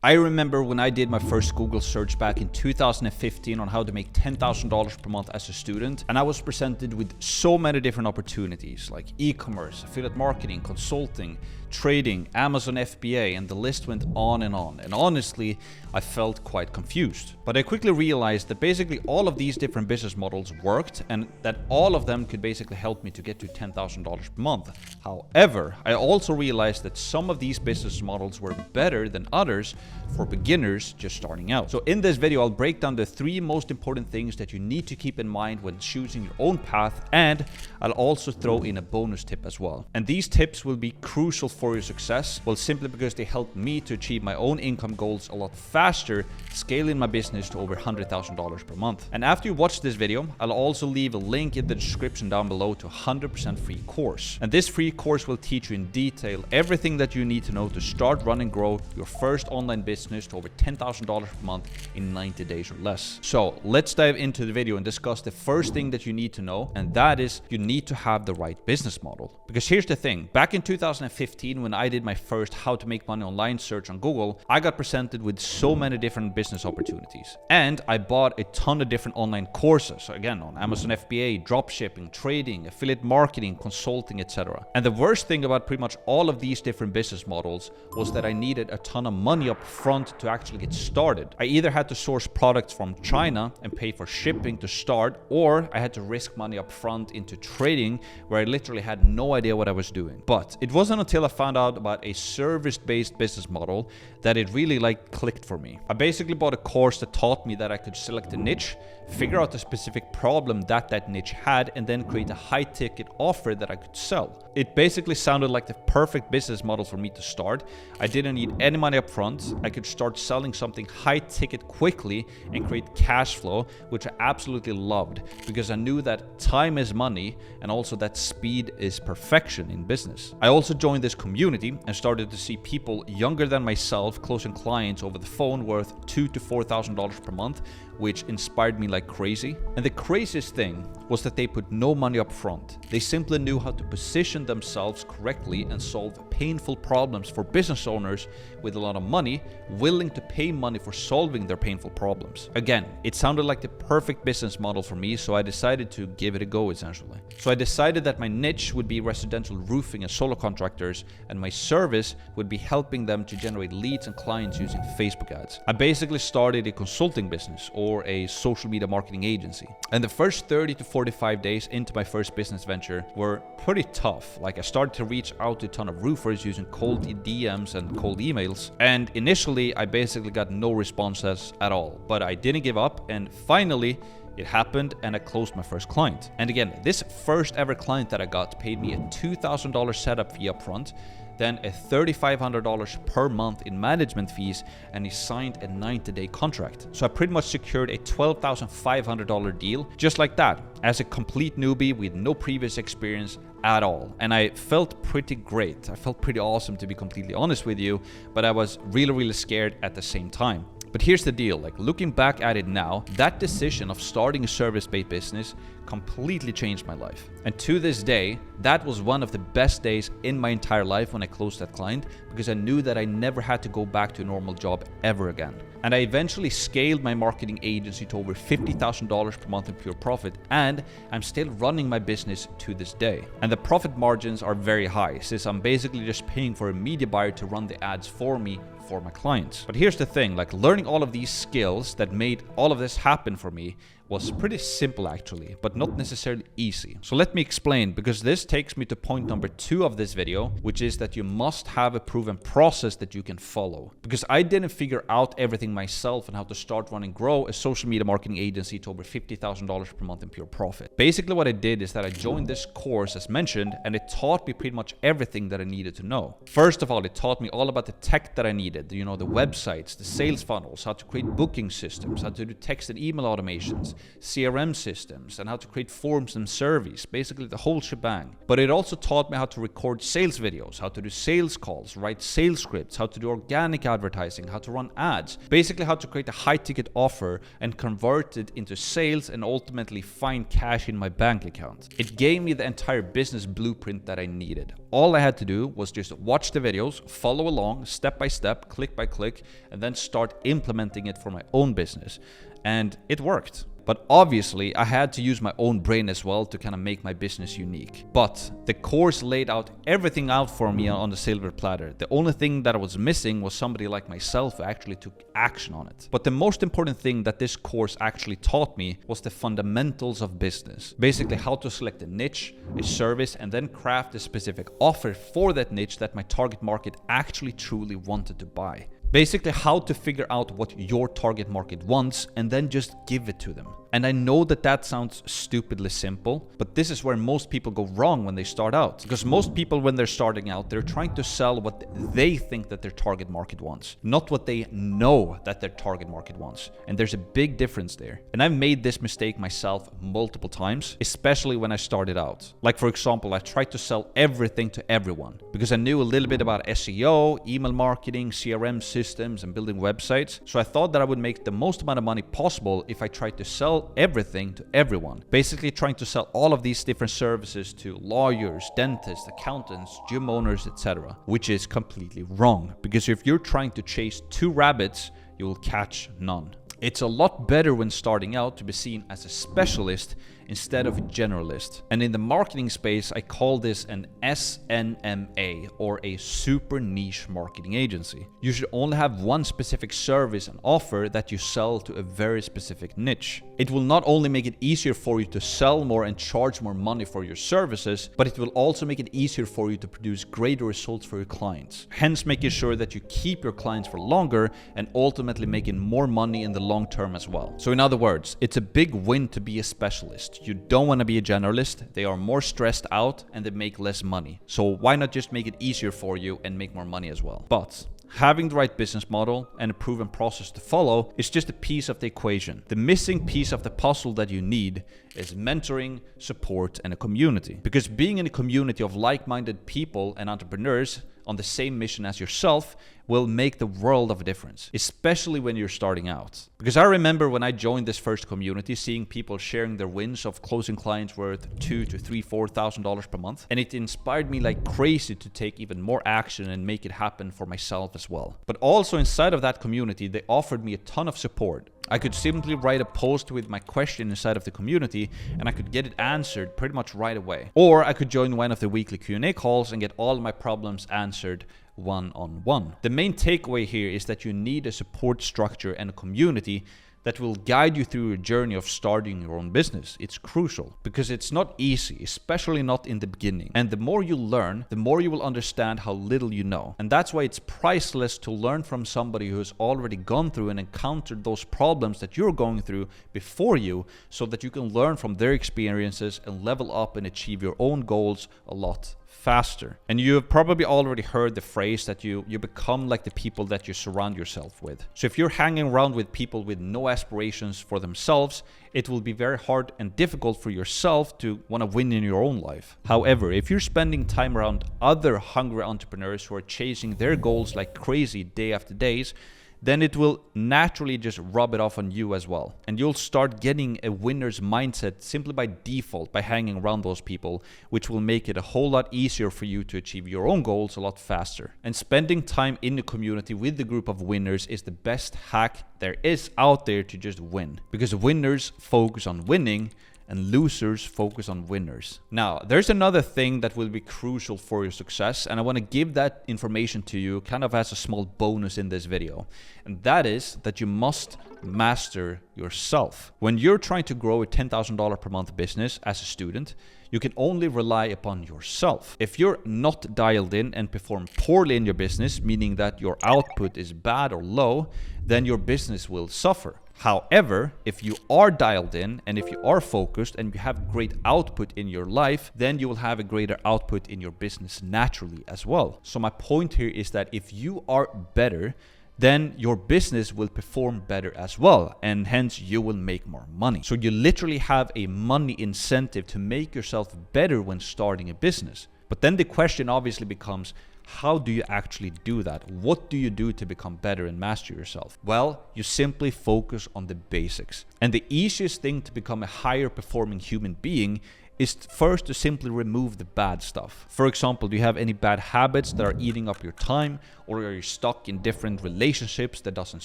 I remember when I did my first Google search back in 2015 on how to make $10,000 per month as a student, and I was presented with so many different opportunities like e-commerce, affiliate marketing, consulting, trading, Amazon FBA, and the list went on. And honestly, I felt quite confused. But I quickly realized that basically all of these different business models worked and that all of them could basically help me to get to $10,000 per month. However, I also realized that some of these business models were better than others for beginners just starting out. So in this video, I'll break down the 3 most important things that you need to keep in mind when choosing your own path, and I'll also throw in a bonus tip as well. And these tips will be crucial for your success, well, simply because they helped me to achieve my own income goals a lot faster, scaling my business to over $100,000 per month. And after you watch this video, I'll also leave a link in the description down below to a 100% free course. And this free course will teach you in detail everything that you need to know to start, run, and grow your first online business to over $10,000 per month in 90 days or less. So let's dive into the video and discuss the first thing that you need to know, and that is you need to have the right business model. Because here's the thing, back in 2015 when I did my first how to make money online search on Google, I got presented with so many different business opportunities. And I bought a ton of different online courses, so again on Amazon FBA, dropshipping, trading, affiliate marketing, consulting, etc. And the worst thing about pretty much all of these different business models was that I needed a ton of money up front to actually get started. I either had to source products from China and pay for shipping to start, or I had to risk money up front into trading where I literally had no idea what I was doing. But it wasn't until I found out about a service-based business model that it really clicked for me. I basically bought a course that taught me that I could select a niche, figure out a specific problem that niche had, and then create a high-ticket offer that I could sell. It basically sounded like the perfect business model for me to start. I didn't need any money up front. I could start selling something high-ticket quickly and create cash flow, which I absolutely loved because I knew that time is money and also that speed is perfection in business. I also joined this community and started to see people younger than myself closing clients over the phone worth $2,000 to $4,000 per month, which inspired me like crazy. And the craziest thing was that they put no money up front. They simply knew how to position themselves correctly and solve painful problems for business owners with a lot of money, willing to pay money for solving their painful problems. Again, it sounded like the perfect business model for me, so I decided to give it a go essentially. So I decided that my niche would be residential roofing and solar contractors, and my service would be helping them to generate leads and clients using Facebook ads. I basically started a consulting business or a social media marketing agency. And the first 30 to 45 days into my first business venture were pretty tough. Like I started to reach out to a ton of roofers using cold DMs and cold emails. And initially I basically got no responses at all, but I didn't give up, and finally it happened and I closed my first client. And again, this first ever client that I got paid me a $2,000 setup fee up front, then a $3,500 per month in management fees, and he signed a 90-day contract. So I pretty much secured a $12,500 deal just like that, as a complete newbie with no previous experience at all. And I felt pretty great. I felt pretty awesome, to be completely honest with you, but I was really scared at the same time. But here's the deal, looking back at it now, that decision of starting a service-based business completely changed my life. And to this day, that was one of the best days in my entire life when I closed that client, because I knew that I never had to go back to a normal job ever again. And I eventually scaled my marketing agency to over $50,000 per month in pure profit, and I'm still running my business to this day. And the profit margins are very high, since I'm basically just paying for a media buyer to run the ads for me for my clients. But here's the thing, learning all of these skills that made all of this happen for me was pretty simple actually, but not necessarily easy. So let me explain, because this takes me to point number 2 of this video, which is that you must have a proven process that you can follow. Because I didn't figure out everything myself and how to start, run, and grow a social media marketing agency to over $50,000 per month in pure profit. Basically what I did is that I joined this course as mentioned, and it taught me pretty much everything that I needed to know. First of all, it taught me all about the tech that I needed, the websites, the sales funnels, how to create booking systems, how to do text and email automations, CRM systems and how to create forms and surveys, basically the whole shebang. But it also taught me how to record sales videos, how to do sales calls, write sales scripts, how to do organic advertising, how to run ads, basically how to create a high-ticket offer and convert it into sales and ultimately find cash in my bank account. It gave me the entire business blueprint that I needed. All I had to do was just watch the videos, follow along step by step, click by click, and then start implementing it for my own business. And it worked. But obviously, I had to use my own brain as well to kind of make my business unique. But the course laid out everything out for me on the silver platter. The only thing that I was missing was somebody like myself who actually took action on it. But the most important thing that this course actually taught me was the fundamentals of business. Basically, how to select a niche, a service, and then craft a specific offer for that niche that my target market actually truly wanted to buy. Basically, how to figure out what your target market wants and then just give it to them. And I know that that sounds stupidly simple, but this is where most people go wrong when they start out. Because most people, when they're starting out, they're trying to sell what they think that their target market wants, not what they know that their target market wants. And there's a big difference there. And I've made this mistake myself multiple times, especially when I started out. Like, for example, I tried to sell everything to everyone because I knew a little bit about SEO, email marketing, CRM systems, and building websites. So I thought that I would make the most amount of money possible if I tried to sell everything to everyone. Basically trying to sell all of these different services to lawyers, dentists, accountants, gym owners, etc. Which is completely wrong. Because if you're trying to chase two rabbits, you will catch none. It's a lot better when starting out to be seen as a specialist instead of a generalist. And in the marketing space, I call this an SNMA, or a super niche marketing agency. You should only have one specific service and offer that you sell to a very specific niche. It will not only make it easier for you to sell more and charge more money for your services, but it will also make it easier for you to produce greater results for your clients. Hence making sure that you keep your clients for longer and ultimately making more money in the long term as well. So in other words, it's a big win to be a specialist. You don't want to be a generalist. They are more stressed out and they make less money. So why not just make it easier for you and make more money as well? But having the right business model and a proven process to follow is just a piece of the equation. The missing piece of the puzzle that you need is mentoring, support, and a community. Because being in a community of like-minded people and entrepreneurs on the same mission as yourself will make the world of a difference, especially when you're starting out. Because I remember when I joined this first community, seeing people sharing their wins of closing clients worth $2,000 to $3,000, $4,000 per month, and it inspired me like crazy to take even more action and make it happen for myself as well. But also inside of that community, they offered me a ton of support. I could simply write a post with my question inside of the community and I could get it answered pretty much right away. Or I could join one of the weekly Q&A calls and get all of my problems answered one-on-one. The main takeaway here is that you need a support structure and a community that will guide you through your journey of starting your own business. It's crucial because it's not easy, especially not in the beginning. And the more you learn, the more you will understand how little you know. And that's why it's priceless to learn from somebody who has already gone through and encountered those problems that you're going through before you, so that you can learn from their experiences and level up and achieve your own goals a lot faster. And you have probably already heard the phrase that you become like the people that you surround yourself with. So if you're hanging around with people with no aspirations for themselves, it will be very hard and difficult for yourself to want to win in your own life. However, if you're spending time around other hungry entrepreneurs who are chasing their goals like crazy day after days, then it will naturally just rub it off on you as well. And you'll start getting a winner's mindset simply by default by hanging around those people, which will make it a whole lot easier for you to achieve your own goals a lot faster. And spending time in the community with the group of winners is the best hack there is out there to just win. Because winners focus on winning and losers focus on winners. Now, there's another thing that will be crucial for your success, and I want to give that information to you kind of as a small bonus in this video. And that is that you must master yourself. When you're trying to grow a $10,000 per month business as a student, you can only rely upon yourself. If you're not dialed in and perform poorly in your business, meaning that your output is bad or low, then your business will suffer. However, if you are dialed in and if you are focused and you have great output in your life, then you will have a greater output in your business naturally as well. So my point here is that if you are better, then your business will perform better as well, and hence you will make more money. So you literally have a money incentive to make yourself better when starting a business. But then the question obviously becomes, how do you actually do that? What do you do to become better and master yourself? Well, you simply focus on the basics. And the easiest thing to become a higher performing human being is first to simply remove the bad stuff. For example, do you have any bad habits that are eating up your time, or are you stuck in different relationships that doesn't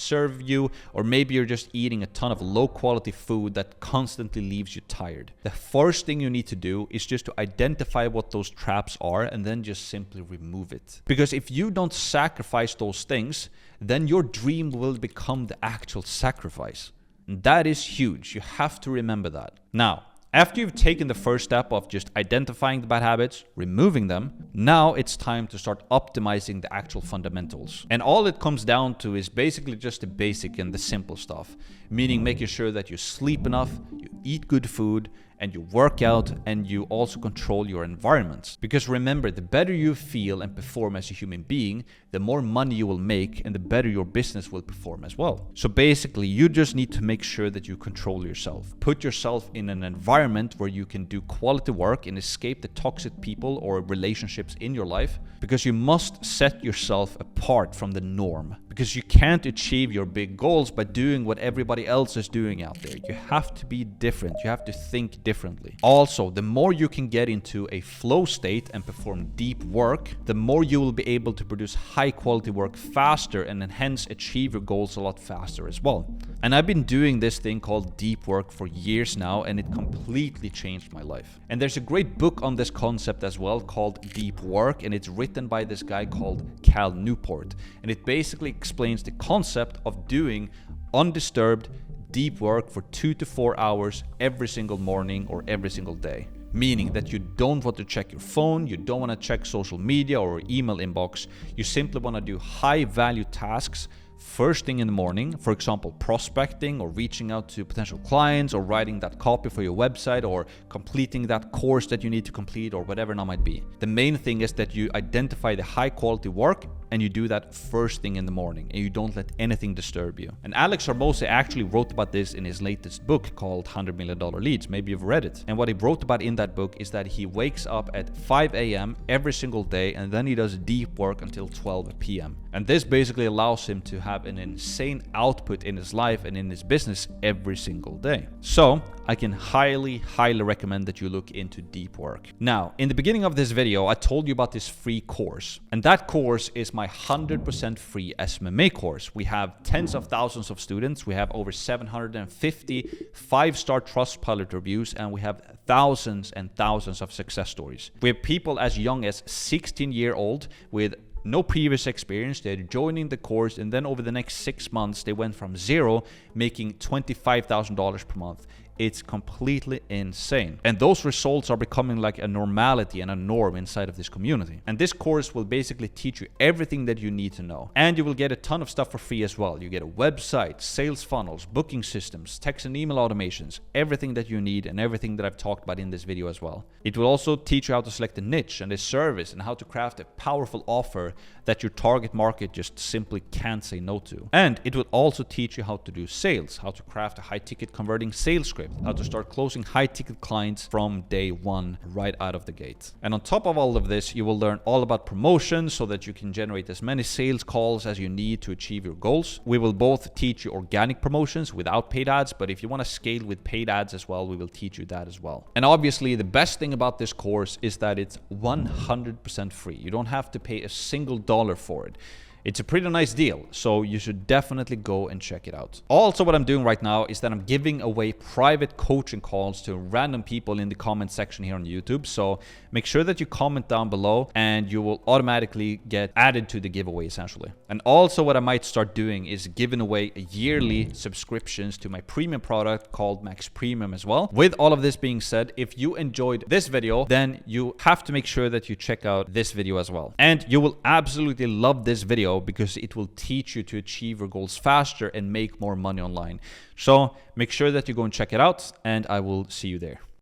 serve you, or maybe you're just eating a ton of low quality food that constantly leaves you tired? The first thing you need to do is just to identify what those traps are and then just simply remove it. Because if you don't sacrifice those things, then your dream will become the actual sacrifice. And that is huge. You have to remember that. Now, after you've taken the first step of just identifying the bad habits, removing them, now it's time to start optimizing the actual fundamentals. And all it comes down to is basically just the basic and the simple stuff, meaning making sure that you sleep enough, you eat good food, and you work out, and you also control your environments. Because remember, the better you feel and perform as a human being, the more money you will make and the better your business will perform as well. So basically, you just need to make sure that you control yourself. Put yourself in an environment where you can do quality work and escape the toxic people or relationships in your life, because you must set yourself apart from the norm. Because you can't achieve your big goals by doing what everybody else is doing out there. You have to be different. You have to think differently. Also, the more you can get into a flow state and perform deep work, the more you will be able to produce high quality work faster and then hence achieve your goals a lot faster as well. And I've been doing this thing called deep work for years now, and it completely changed my life. And there's a great book on this concept as well called Deep Work, and it's written by this guy called Cal Newport. And it basically explains the concept of doing undisturbed deep work for 2 to 4 hours every single morning or every single day. Meaning that you don't want to check your phone, you don't want to check social media or email inbox. You simply want to do high value tasks first thing in the morning, for example, prospecting or reaching out to potential clients or writing that copy for your website or completing that course that you need to complete or whatever it might be. The main thing is that you identify the high quality work and you do that first thing in the morning and you don't let anything disturb you. And Alex Hormozi actually wrote about this in his latest book called $100 Million Leads. Maybe you've read it. And what he wrote about in that book is that he wakes up at 5 a.m. every single day and then he does deep work until 12 p.m. And this basically allows him to have an insane output in his life and in his business every single day. So I can highly recommend that you look into deep work. Now, in the beginning of this video, I told you about this free course. And that course is my 100% free SMMA course. We have tens of thousands of students. We have over 750 5-star Trustpilot reviews, and we have thousands and thousands of success stories. We have people as young as 16-year-old with no previous experience. They're joining the course, and then over the next 6 months, they went from zero, making $25,000 per month. It's completely insane. And those results are becoming like a normality and a norm inside of this community. And this course will basically teach you everything that you need to know. And you will get a ton of stuff for free as well. You get a website, sales funnels, booking systems, text and email automations, everything that you need and everything that I've talked about in this video as well. It will also teach you how to select a niche and a service and how to craft a powerful offer that your target market just simply can't say no to. And it will also teach you how to do sales, how to craft a high ticket converting sales script, how to start closing high ticket clients from day one right out of the gate. And on top of all of this, you will learn all about promotions so that you can generate as many sales calls as you need to achieve your goals. We will both teach you organic promotions without paid ads, but if you want to scale with paid ads as well, we will teach you that as well. And obviously the best thing about this course is that it's 100% free. You don't have to pay a single dollar for it. It's a pretty nice deal, so you should definitely go and check it out. Also, what I'm doing right now is that I'm giving away private coaching calls to random people in the comment section here on YouTube. So make sure that you comment down below and you will automatically get added to the giveaway essentially. And also what I might start doing is giving away yearly subscriptions to my premium product called Max Premium as well. With all of this being said, if you enjoyed this video, then you have to make sure that you check out this video as well. And you will absolutely love this video because it will teach you to achieve your goals faster and make more money online. So make sure that you go and check it out, and I will see you there.